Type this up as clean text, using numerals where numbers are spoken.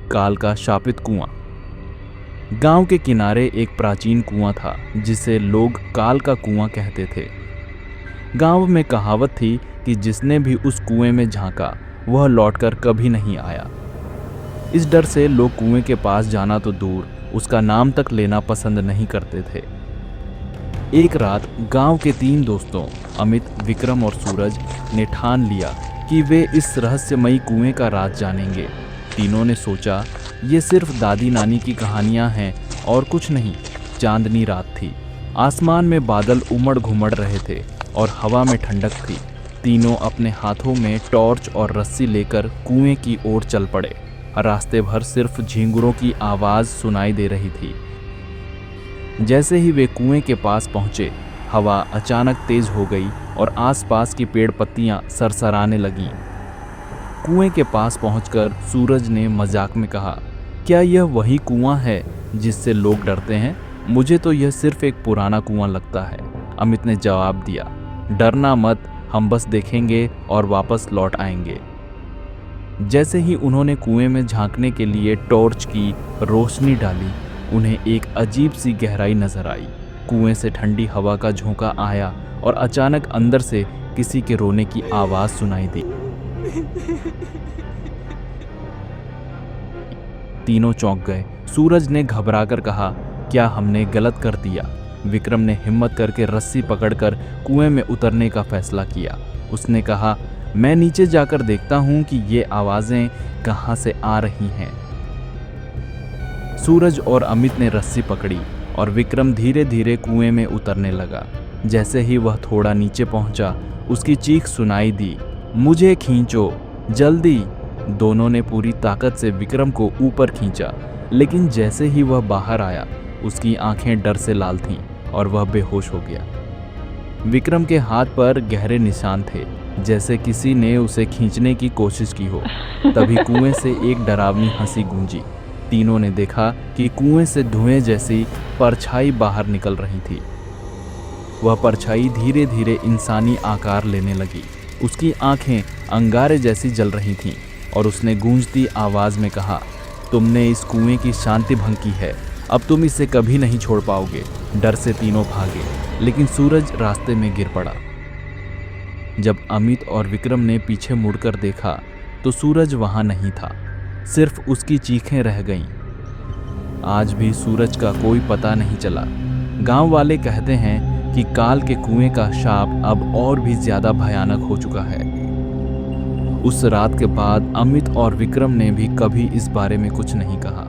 काल का शापित कुआं। गांव के किनारे एक प्राचीन कुआं था जिसे लोग काल का कुआं कहते थे। गांव में कहावत थी कि जिसने भी उस कुएं में झांका वह लौटकर कभी नहीं आया। इस डर से लोग कुएं के पास जाना तो दूर, उसका नाम तक लेना पसंद नहीं करते थे। एक रात गांव के 3 दोस्तों अमित, विक्रम और सूरज ने ठान लिया कि वे इस रहस्यमयी कुएं का राज जानेंगे। तीनों ने सोचा, ये सिर्फ दादी नानी की कहानियां हैं और कुछ नहीं। चांदनी रात थी, आसमान में बादल उमड़ घुमड़ रहे थे और हवा में ठंडक थी। तीनों अपने हाथों में टॉर्च और रस्सी लेकर कुएं की ओर चल पड़े। रास्ते भर सिर्फ झींगुरों की आवाज़ सुनाई दे रही थी। जैसे ही वे कुएं के पास पहुंचे, हवा अचानक तेज हो गई और आसपास की पेड़ पत्तियां सरसराने लगीं। कुएं के पास पहुंचकर सूरज ने मजाक में कहा, क्या यह वही कुआं है जिससे लोग डरते हैं? मुझे तो यह सिर्फ एक पुराना कुआं लगता है। अमित ने जवाब दिया, डरना मत, हम बस देखेंगे और वापस लौट आएंगे। जैसे ही उन्होंने कुएं में झांकने के लिए टॉर्च की रोशनी डाली, उन्हें एक अजीब सी गहराई नजर आई। कुएं से ठंडी हवा का झोंका आया और अचानक अंदर से किसी के रोने की आवाज सुनाई दी। तीनों चौंक गए। सूरज ने घबराकर कहा, क्या हमने गलत कर दिया? विक्रम ने हिम्मत करके रस्सी पकड़कर कुएं में उतरने का फैसला किया। उसने कहा, मैं नीचे जाकर देखता हूं कि ये आवाजें कहां से आ रही हैं। सूरज और अमित ने रस्सी पकड़ी और विक्रम धीरे धीरे कुएं में उतरने लगा। जैसे ही वह थोड़ा नीचे पहुंचा, उसकी चीख सुनाई दी, मुझे खींचो, जल्दी। दोनों ने पूरी ताकत से विक्रम को ऊपर खींचा, लेकिन जैसे ही वह बाहर आया, उसकी आंखें डर से लाल थीं और वह बेहोश हो गया। विक्रम के हाथ पर गहरे निशान थे, जैसे किसी ने उसे खींचने की कोशिश की हो। तभी कुएं से एक डरावनी हंसी गूंजी। तीनों ने देखा कि कुएं से धुएं जैसी परछाई बाहर निकल रही थी। वह परछाई धीरे धीरे इंसानी आकार लेने लगी। उसकी आंखें अंगारे जैसी जल रही थीं और उसने गूंजती आवाज में कहा, तुमने इस कुएं की शांति भंग की है, अब तुम इसे कभी नहीं छोड़ पाओगे। डर से तीनों भागे, लेकिन सूरज रास्ते में गिर पड़ा। जब अमित और विक्रम ने पीछे मुड़कर देखा तो सूरज वहां नहीं था, सिर्फ उसकी चीखें रह गईं। आज भी सूरज का कोई पता नहीं चला। गांव वाले कहते हैं कि काल के कुएं का शाप अब और भी ज्यादा भयानक हो चुका है। उस रात के बाद अमित और विक्रम ने भी कभी इस बारे में कुछ नहीं कहा।